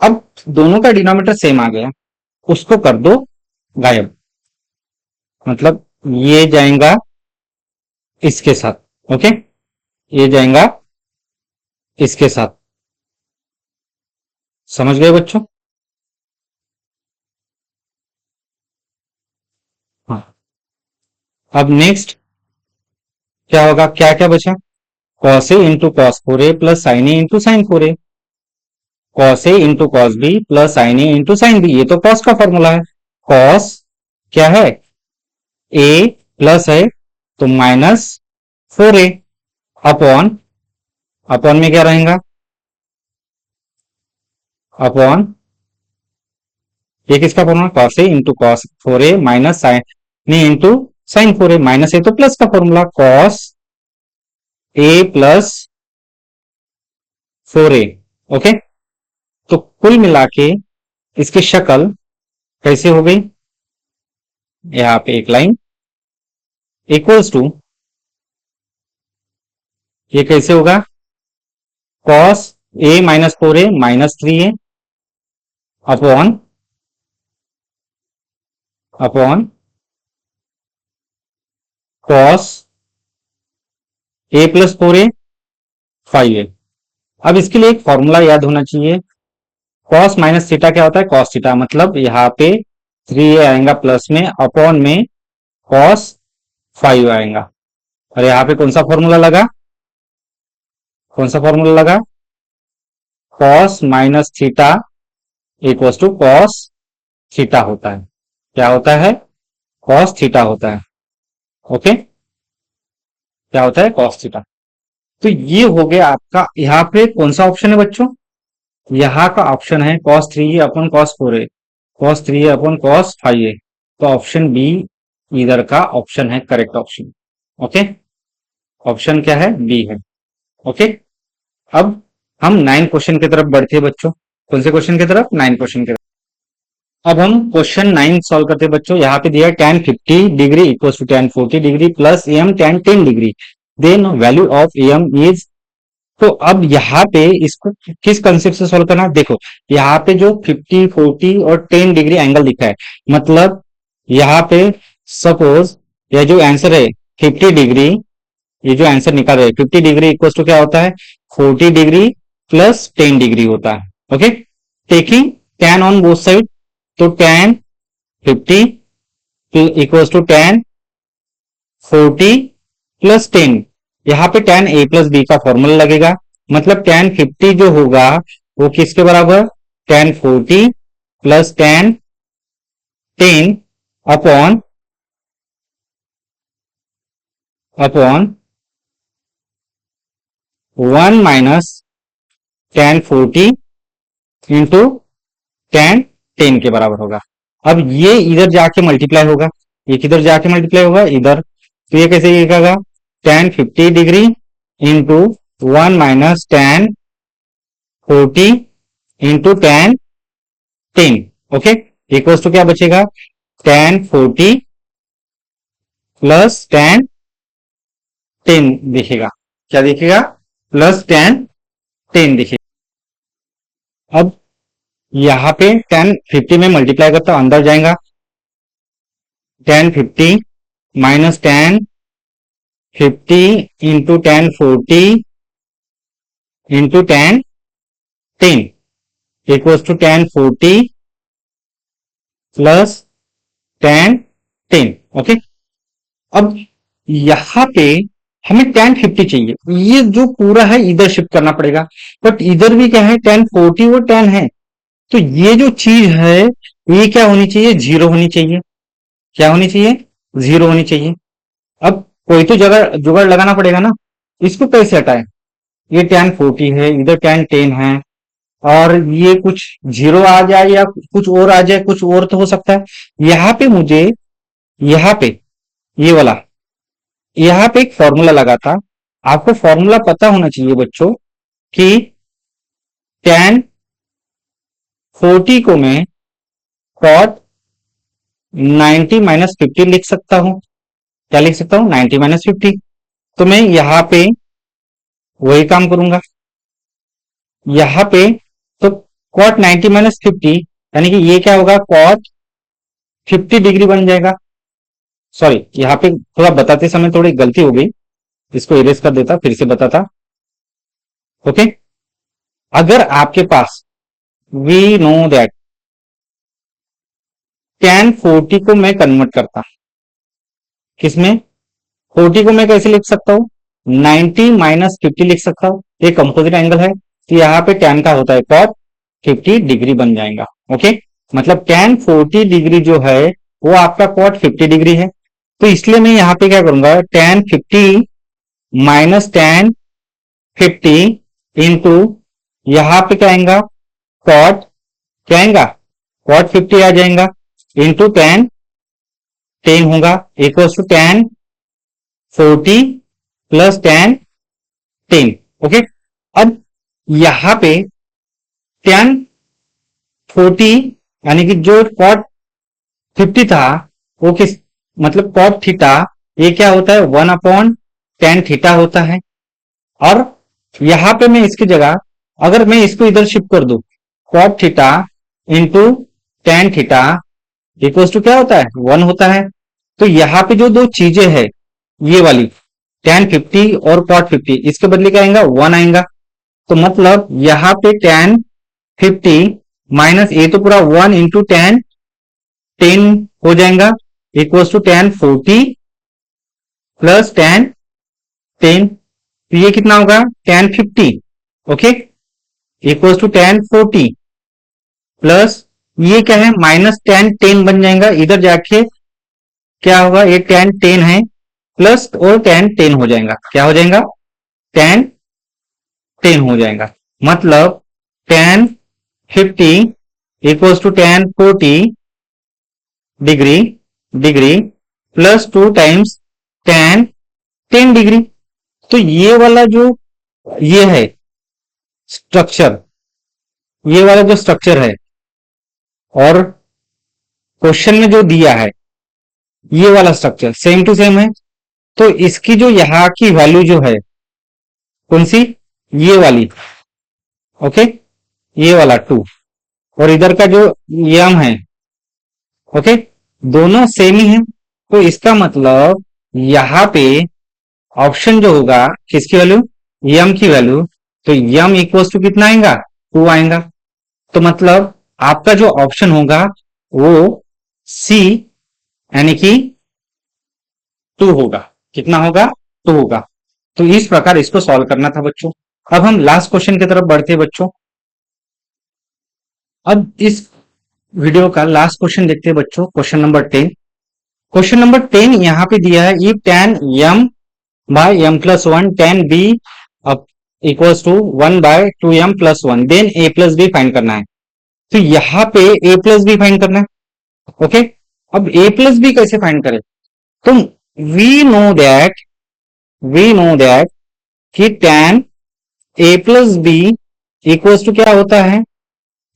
अब दोनों का डिनोमिनेटर सेम आ गया, उसको कर दो गायब, मतलब ये जाएगा इसके साथ। ओके, ये जाएगा इसके साथ। समझ गए बच्चों? हाँ, अब नेक्स्ट क्या होगा, क्या क्या बचा, cos A into cos 4a plus sine A into sine 4a, cos A into cos B plus sine A into sine B. ये तो कॉस का फॉर्मूला है। कॉस क्या है, ए प्लस है तो माइनस 4a, अपॉन अपॉन में क्या रहेगा, अपॉन ये किसका formula, cos A into cos 4a minus sine A into sine 4a, minus A तो प्लस का formula, cos A plus 4a। Okay, तो कुल मिला के इसकी शक्ल कैसे हो गई, यहां पे एक लाइन इक्वल्स टू, ये कैसे होगा, cos A minus 4a minus 3a upon upon cos A plus 4a 5a। अब इसके लिए एक फॉर्मूला याद होना चाहिए, कॉस माइनस थीटा क्या होता है, कॉस थीटा, मतलब यहाँ पे 3a आएगा प्लस में, अपॉन में कॉस 5 आएगा, और यहाँ पे कौन सा फॉर्मूला लगा, कौन सा फॉर्मूला लगा, cos minus theta equal to cos theta होता है। क्या होता है, कॉस थीटा होता है। ओके, क्या होता है, कॉस थीटा। तो ये हो गया आपका, यहाँ पे कौन सा ऑप्शन है बच्चों, यहाँ का ऑप्शन है cos 3a upon cos 4a, cos 3a upon cos 5a। तो ऑप्शन बी इधर का ऑप्शन है करेक्ट ऑप्शन। ओके, ऑप्शन क्या है, बी है। ओके, अब हम 9 क्वेश्चन की तरफ बढ़ते हैं बच्चों। कौन से क्वेश्चन की तरफ, 9 क्वेश्चन की तरफ। अब हम क्वेश्चन 9 सॉल्व करते हैं बच्चों। यहाँ पे दिया tan 50 degree equal to tan 40 degree plus am tan 10 degree, then value of am is. तो अब यहाँ पे इसको किस कंसेप्ट से सॉल्व करना है, देखो यहाँ पे जो 50 40 और 10 डिग्री एंगल दिखा है, मतलब यहाँ पे सपोज यह जो आंसर है 50 डिग्री, ये जो आंसर निकाल रहे हैं 50 डिग्री इक्वल टू क्या होता है, 40 डिग्री प्लस 10 डिग्री होता है। Okay, taking tan on both side, तो tan 50 equals to tan 40 plus 10, यहाँ पे tan a प्लस बी का फॉर्मूला लगेगा, मतलब tan 50 जो होगा वो किसके बराबर, tan 40 plus tan 10 upon upon 1 minus tan 40 into tan 10 के बराबर होगा। अब ये इधर जाके मल्टीप्लाई होगा, ये किधर जाके मल्टीप्लाई होगा, इधर, तो ये कैसे लिखेगा, tan 50 degree into 1 minus tan 40 into tan 10। Okay, equals to क्या बचेगा, tan 40 प्लस tan 10 दिखेगा, क्या दिखेगा, प्लस tan 10 दिखेगा। अब यहाँ पे tan 50 में मल्टीप्लाई करता हूं, अंदर जाएगा, tan 50 minus tan 50 into tan 40 into tan 10 equals to tan 40 plus tan 10। Okay, अब यहां पे हमें tan 50 चाहिए, ये जो पूरा है इधर शिफ्ट करना पड़ेगा, बट इधर भी क्या है, tan 40 और 10 है, तो ये जो चीज है ये क्या होनी चाहिए, जीरो होनी चाहिए। क्या होनी चाहिए, जीरो होनी चाहिए। अब कोई तो जगह जुगाड़ लगाना पड़ेगा ना, इसको कैसे हटाए, ये tan 40 है, इधर tan 10 है, और ये कुछ जीरो आ जाए या कुछ और आ जाए, कुछ और तो हो सकता है। यहाँ पे मुझे, यहाँ पे ये वाला, यहाँ पे एक फॉर्मूला लगा था। आपको फॉर्मूला पता होना चाहिए बच्चों कि tan 40 को मैं cot 90 माइनस 50 लिख सकता हूं। क्या लिख सकता हूं? 90 माइनस 50। तो मैं यहाँ पे वही काम करूंगा। यहाँ पे तो cot 90 माइनस 50 यानी कि ये क्या होगा, cot 50 डिग्री बन जाएगा। सॉरी, यहाँ पे थोड़ा बताते समय थोड़ी गलती हो गई, इसको इरेज कर देता, फिर से बताता। ओके, अगर आपके पास, वी नो दैट tan 40 को मैं कन्वर्ट करता किसमें, 40 को मैं कैसे लिख सकता हूं, 90 माइनस 50 लिख सकता हूं। ये कंपोजिट एंगल है, तो यहाँ पे tan का होता है cot 50 डिग्री बन जाएगा। ओके, मतलब tan 40 डिग्री जो है वो आपका cot 50 डिग्री है। तो इसलिए मैं यहाँ पे क्या करूंगा, tan 50 माइनस tan 50 इंटू, यहाँ पे क्या आएगा, cot क्या आएगा, cot 50 आ जाएगा, इंटू tan 10 होगा, equals to tan 40 plus tan 10। Okay, अब यहां पे tan 40 यानी कि जो cot 50 था वो किस, मतलब cot थीटा, ये क्या होता है, 1/tan थीटा होता है। और यहां पे मैं इसकी जगह, अगर मैं इसको इधर शिफ्ट कर दूं, cot theta into tan theta equals to क्या होता है, 1 होता है। तो यहाँ पे जो दो चीजें हैं, ये वाली tan 50 और cot 50, इसके बदले क्या आएगा, 1 आएगा। तो मतलब यहाँ पे tan 50 माइनस ये तो पूरा 1 इंटू tan 10 हो जाएगा, equals to tan 40 plus tan 10। तो ये कितना होगा, tan 50, okay, equals to tan 40 plus ये क्या है, माइनस tan 10 बन जाएगा। इधर जाके क्या होगा, ये tan 10 है प्लस और tan 10 हो जाएगा, क्या हो जाएगा, tan 10 हो जाएगा। मतलब tan 50 equals to tan 40 degree degree plus 2 times tan 10 degree. तो ये वाला जो ये है स्ट्रक्चर, ये वाला जो स्ट्रक्चर है और क्वेश्चन में जो दिया है ये वाला स्ट्रक्चर सेम टू सेम है। तो इसकी जो यहाँ की वैल्यू जो है, कौन सी, ये वाली, ओके, ये वाला 2, और इधर का जो यम है, ओके, दोनों सेम ही है। तो इसका मतलब यहाँ पे ऑप्शन जो होगा, किसकी वैल्यू, यम की वैल्यू, तो यम इक्वल्स टू कितना आएगा, 2 आएगा। तो मतलब आपका जो ऑप्शन होगा वो सी यानी कि 2 होगा। कितना होगा, 2 होगा। तो इस प्रकार इसको सॉल्व करना था बच्चों। अब हम लास्ट क्वेश्चन की तरफ बढ़ते हैं बच्चों। अब इस वीडियो का लास्ट क्वेश्चन देखते हैं बच्चों, क्वेश्चन नंबर 10। क्वेश्चन नंबर 10 यहां पे दिया है, if tan m by m plus 1 tan b equals to 1 by 2m plus 1 then a plus b find करना है। तो यहाँ पे a प्लस बी फाइंड करना है। ओके, अब a प्लस बी कैसे फाइंड करें, तो वी नो दैट कि tan a plus B equals to क्या होता है,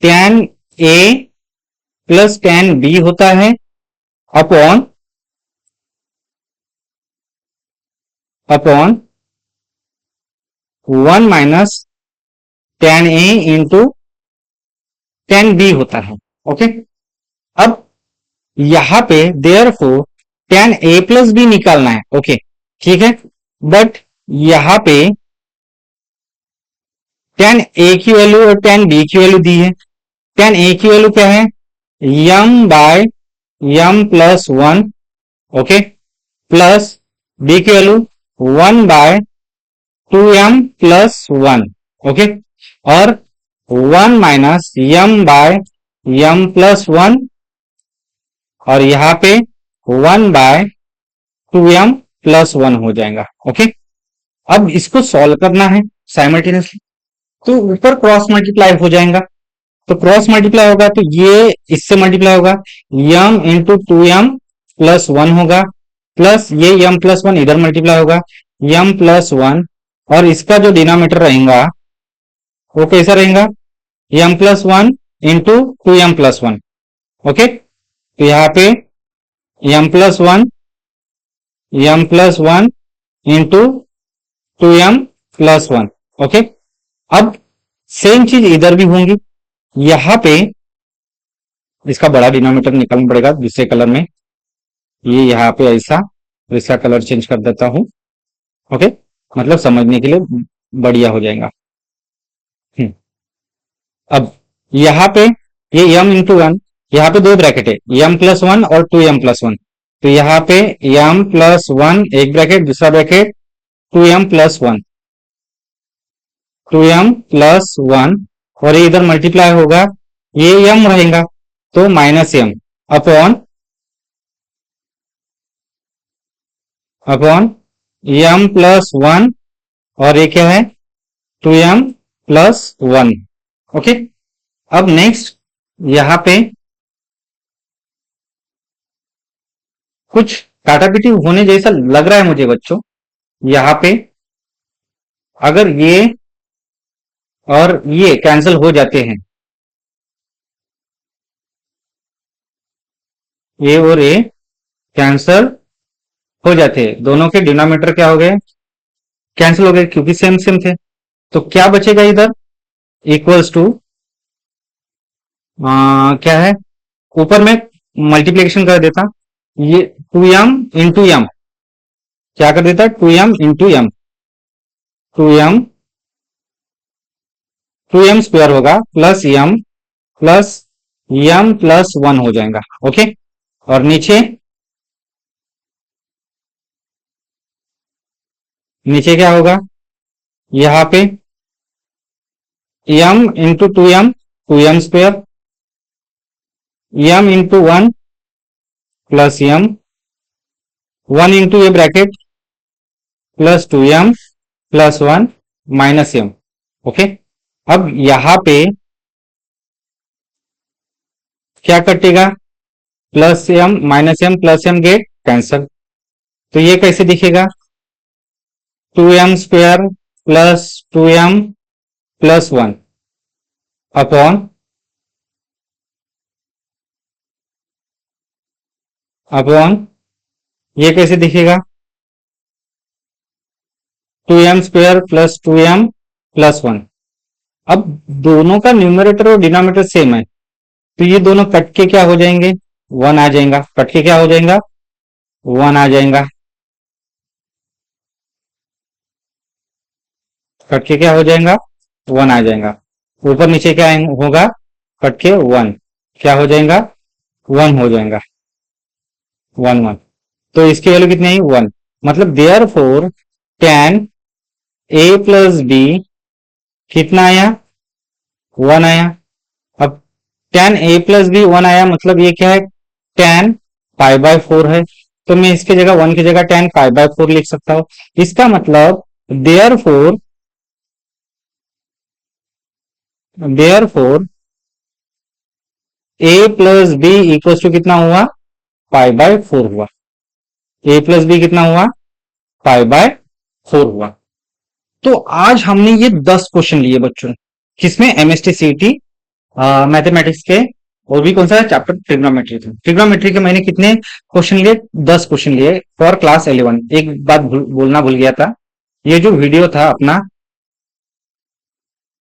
tan a plus tan b होता है upon upon 1 minus tan a into tan b होता है। ओके, अब यहां पे therefore tan a plus B निकालना है। ओके, ठीक है, बट यहां पे tan a की वैल्यू और tan b की वैल्यू दी है। tan a की वैल्यू क्या है, m by m plus 1, okay, plus b की value 1 by 2m plus 1, okay, और 1 minus m by m plus 1, और यहां पे 1 बाय 2m प्लस 1 हो जाएगा। ओके, अब इसको सॉल्व करना है साइमल्टेनियसली। तो ऊपर क्रॉस मल्टीप्लाई हो जाएगा। तो क्रॉस मल्टीप्लाई होगा तो ये इससे मल्टीप्लाई होगा, M into two M plus one होगा, प्लस ये यम प्लस वन इधर मल्टीप्लाई होगा, यम प्लस वन, और इसका जो डिनोमिनेटर रहेगा वो कैसा रहेगा, M plus one into two M plus one. Okay, तो यहाँ पे m+1 into two M plus one. Okay, अब सेम चीज इधर भी होंगी। यहाँ पे इसका बड़ा डिनोमिनेटर निकालना पड़ेगा दूसरे कलर में, ये यहाँ पे ऐसा, तो इसका कलर चेंज कर देता हूं। ओके, मतलब समझने के लिए बढ़िया हो जाएगा। अब यहाँ पे ये m इंटू वन, यहाँ पे दो ब्रैकेट है, m+1 और टू एम प्लस वन। तो यहाँ पे m+1 एक ब्रैकेट, दूसरा bracket two M plus one, और ये इधर मल्टीप्लाई होगा, ये m रहेगा तो माइनस m अपॉन m+1, और ये क्या है, two M plus one. Okay, अब नेक्स्ट यहाँ पे कुछ काटापीटी होने जैसा लग रहा है मुझे बच्चों। यहाँ पे अगर ये और ये कैंसिल हो जाते हैं, ये और ये कैंसिल हो जाते हैं, दोनों के डिनोमिनेटर क्या हो गए, कैंसिल हो गए, क्योंकि सेम सेम थे। तो क्या बचेगा इधर, इक्वल्स टू क्या है, ऊपर में मल्टीप्लीकेशन कर देता, ये टू एम इंटू एम, क्या कर देता, two M into M, two M square होगा, प्लस एम प्लस वन हो जाएगा। ओके, और नीचे नीचे क्या होगा, यहाँ पे m into two M square, m into one plus M, one into ये bracket plus two M plus one minus M. Okay, अब यहां पे क्या कटेगा, plus M minus M plus M get cancel. तो ये कैसे दिखेगा, two M square plus two M plus one upon ये कैसे दिखेगा, two M square plus two M plus one. अब दोनों का न्यूमरेटर और डिनोमिनेटर सेम है, तो ये दोनों कट के क्या हो जाएंगे, वन आ जाएगा, कट के क्या हो जाएगा, वन आ जाएगा, कट के क्या हो जाएगा, वन आ जाएगा। ऊपर नीचे क्या होगा, कट के वन, क्या हो जाएगा, वन हो जाएगा, वन वन। तो इसकी वैल्यू कितनी आई, वन। मतलब therefore tan A plus B कितना आया, वन आया। अब tan A plus B one आया, मतलब ये क्या है, टेन पाई बाय फोर है। तो मैं इसके जगह वन की जगह टेन पाई बाय फोर लिख सकता हूं। इसका मतलब therefore A plus B equal to कितना हुआ, पाई बाय फोर हुआ। ए प्लस बी कितना हुआ, पाई बाय फोर हुआ। तो आज हमने ये 10 क्वेश्चन लिए बच्चों, किसमें, एमएसटी सीटी मैथमेटिक्स के, और भी कौन सा चैप्टर, ट्रिग्नोमेट्री थे। ट्रिग्नोमेट्री के मैंने कितने क्वेश्चन लिए, 10 क्वेश्चन लिए फॉर क्लास 11। एक बात बोलना भूल गया था, ये जो वीडियो था अपना,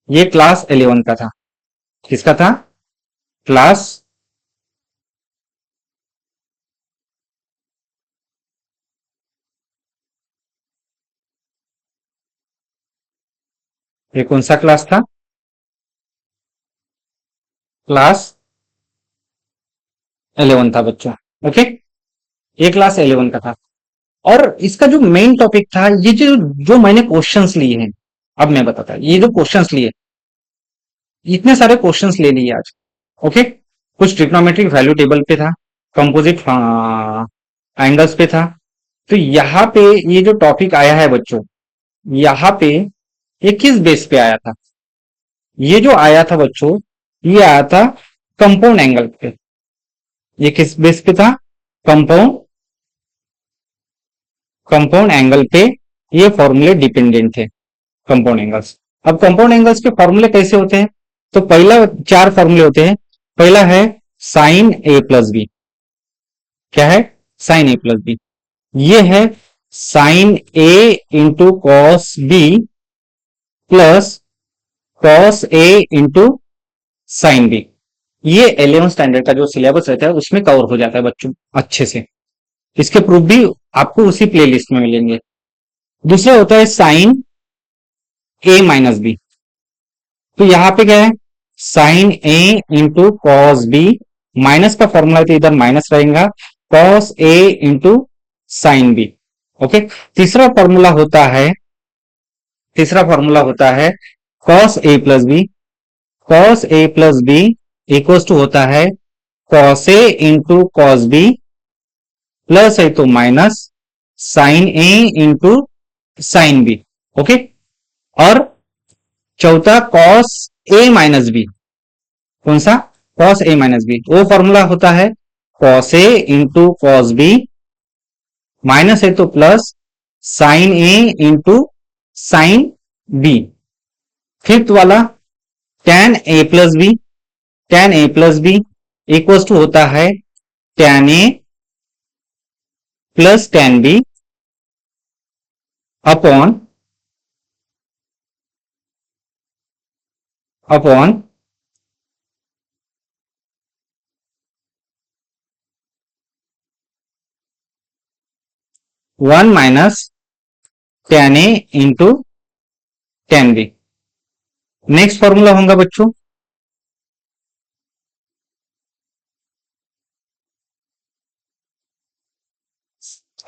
ये क्लास 11 का था। किसका था, क्लास ये कौन सा क्लास था, क्लास 11 था बच्चों। ओके, ये क्लास 11 का था। और इसका जो मेन टॉपिक था, ये जो जो मैंने क्वेश्चंस लिए हैं, अब मैं बताता, ये जो क्वेश्चंस लिए, इतने सारे क्वेश्चंस ले लिए आज। ओके, कुछ ट्रिग्नोमेट्रिक वैल्यू टेबल पे था, कंपोजिट एंगल्स पे था। तो यहाँ पे ये जो टॉपिक आया है बच्चों, यहाँ पे ये किस बेस पे आया था, ये जो आया था बच्चों, ये आया था कंपाउंड एंगल पे। ये किस बेस पे था? कंपाउंड कंपाउंड एंगल पे ये फॉर्मूले डिपेंडेंट थे, कंपाउंड एंगल्स। अब कंपाउंड एंगल्स के फॉर्मूले कैसे होते हैं? तो पहला 4 फॉर्मूले होते हैं। पहला है साइन ए प्लस बी। क्या है? Sine A plus B. ये है sine A into cos B plus cos A into sine B. ये 11th स्टैंडर्ड का जो सिलेबस रहता है उसमें कवर हो जाता है बच्चों अच्छे से। इसके प्रूफ भी आपको उसी प्लेलिस्ट में मिलेंगे। दूसरा होता है साइन ए माइनस बी। तो यहां पे क्या है? Sine A into cos B, minus का फॉर्मूला है तो इधर माइनस रहेगा, cos A into sine B. Okay. तीसरा फॉर्मूला होता है cos A plus B. Cos A plus B equals to होता है cos A into cos B plus है तो minus sine A into sine B. Okay. और चौथा कॉस ए माइनस बी। कौन सा? Cos A minus B. वो formula होता है cos A into cos B minus है तो plus sine A into sine B. Fifth वाला tan A plus B. tan A plus B equals to होता है tan A plus tan B upon upon 1 minus tan A into tan B. Next formula होगा बच्चों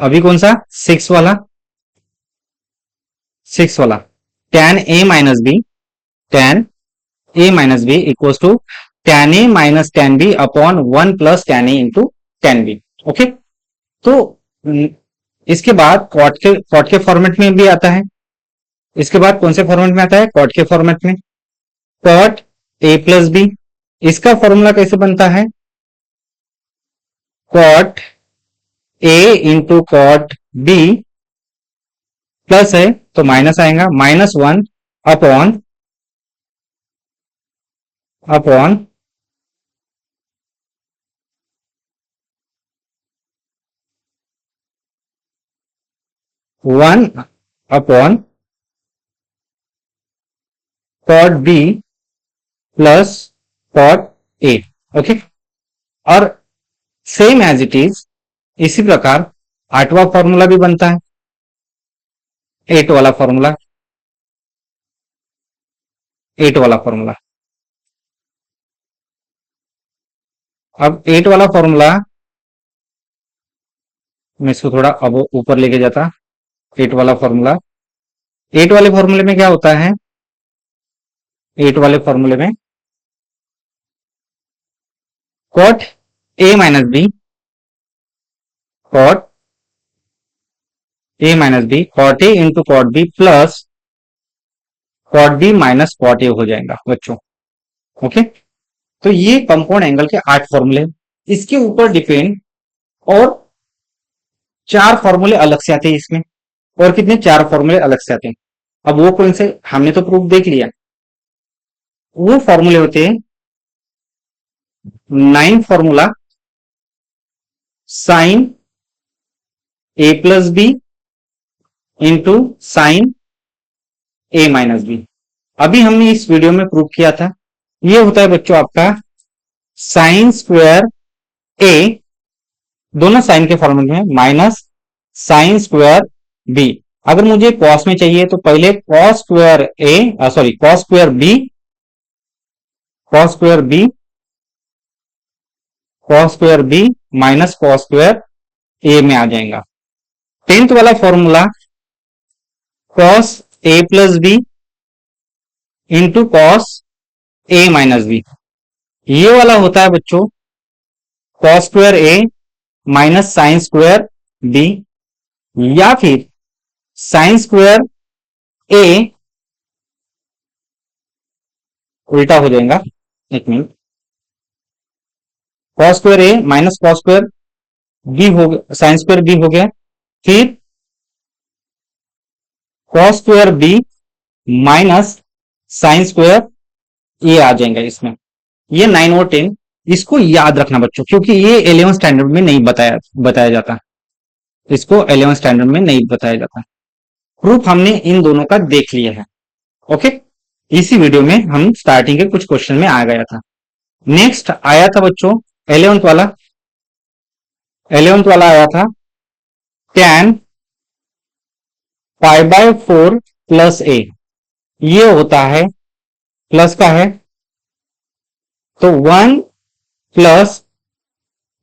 अभी कौन सा? 6 वाला tan A minus B. tan A minus B equals to tan A minus tan B upon 1 plus tan A into tan B. Okay. तो इसके बाद cot के फॉर्मेट में भी आता है। इसके बाद कौन से फॉर्मेट में आता है? कॉट के फॉर्मेट में। Cot A plus B. इसका फॉर्मूला कैसे बनता है? Cot A into cot B plus है तो माइनस आएगा, -1 upon upon 1 upon cot B plus cot A. Okay. और सेम एज इट इज इसी प्रकार 8वां फॉर्मूला भी बनता है, 8 वाला फॉर्मूला। 8 वाला फॉर्मूला। अब 8 वाला फॉर्मूला मैं इसको थोड़ा अब ऊपर लेके जाता। 8 वाला फॉर्मूला, 8 वाले फॉर्मूले में क्या होता है? 8 वाले फॉर्मूले में cot A minus B, cot A minus B, cot A into cot B plus cot B minus cot A हो जाएगा बच्चों। ओके। तो ये कंपाउंड एंगल के 8 फॉर्मूले। इसके ऊपर डिपेंड और 4 फॉर्मूले अलग से आते हैं इसमें। और कितने? 4 फॉर्मूले अलग से आते हैं। अब वो कौन से? हमने तो प्रूफ देख लिया। वो फॉर्मूले होते हैं 9 formula sine A plus B into sine A minus B. अभी हमने इस वीडियो में प्रूव किया था। ये होता है बच्चों आपका साइन स्क्वायर ए, दोनों साइन के फॉर्मेट में, माइनस साइन स्क्वायर बी। अगर मुझे कॉस में चाहिए तो पहले cos square A, sorry cos square B, cos square B, cos square B minus cos square A में आ जाएगा। 10th वाला formula cos A plus B into cos A minus B. ये वाला होता है बच्चों cos square A minus sine square B, या फिर साइन स्क्वायर ए उल्टा हो जाएगा। एक minute, cos square A minus cos square B हो गया, साइन स्क्वायर बी हो गया। फिर cos square B minus sine square A आ जाएगा इसमें। ये 9 और 10 इसको याद रखना बच्चों, क्योंकि ये 11 स्टैंडर्ड में नहीं बताया बताया जाता, इसको 11 स्टैंडर्ड में नहीं बताया जाता। प्रूफ हमने इन दोनों का देख लिया है। ओके, इसी वीडियो में हम स्टार्टिंग के कुछ क्वेश्चन में आ गया था। नेक्स्ट आया था बच्चों 11th वाला, 11th वाला आया था tan पाई बाय 4 प्लस ए। ये होता है प्लस का है तो 1 प्लस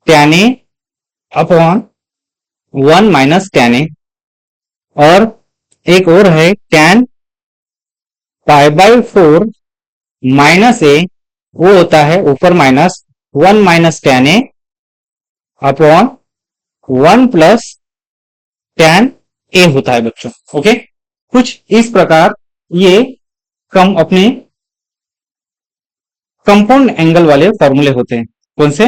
tan ए अपॉन 1 माइनस tan ए। और एक और है tan पाई बाय 4 माइनस ए, वो होता है ऊपर माइनस 1 माइनस tan ए अपॉन 1 प्लस tan ए होता है बच्चों। ओके, कुछ इस प्रकार ये कम अपने कंपाउंड एंगल वाले फॉर्मूले होते हैं। कौन से?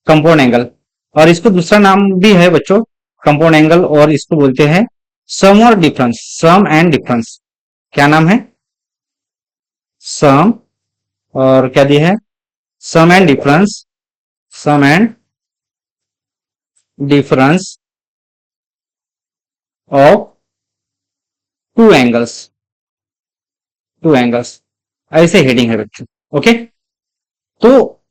Compound angle. और इसको दूसरा नाम भी है बच्चों कंपाउंड एंगल, और इसको बोलते हैं सम और डिफरेंस, सम एंड डिफरेंस। क्या नाम है? सम, और क्या दिया है? Sum and difference, sum and difference of two angles, two angles, ऐसे हेडिंग है बच्चों। ओके, तो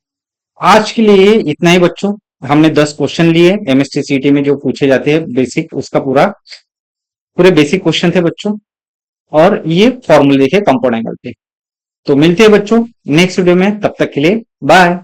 आज के लिए इतना ही बच्चों। हमने 10 क्वेश्चन लिए एमएसटीसीटी में जो पूछे जाते हैं बेसिक, उसका पूरे बेसिक क्वेश्चन थे बच्चों, और ये फॉर्मूले देखे कंपाउंड एंगल पे। तो मिलते हैं बच्चों नेक्स्ट वीडियो में, तब तक के लिए बाय।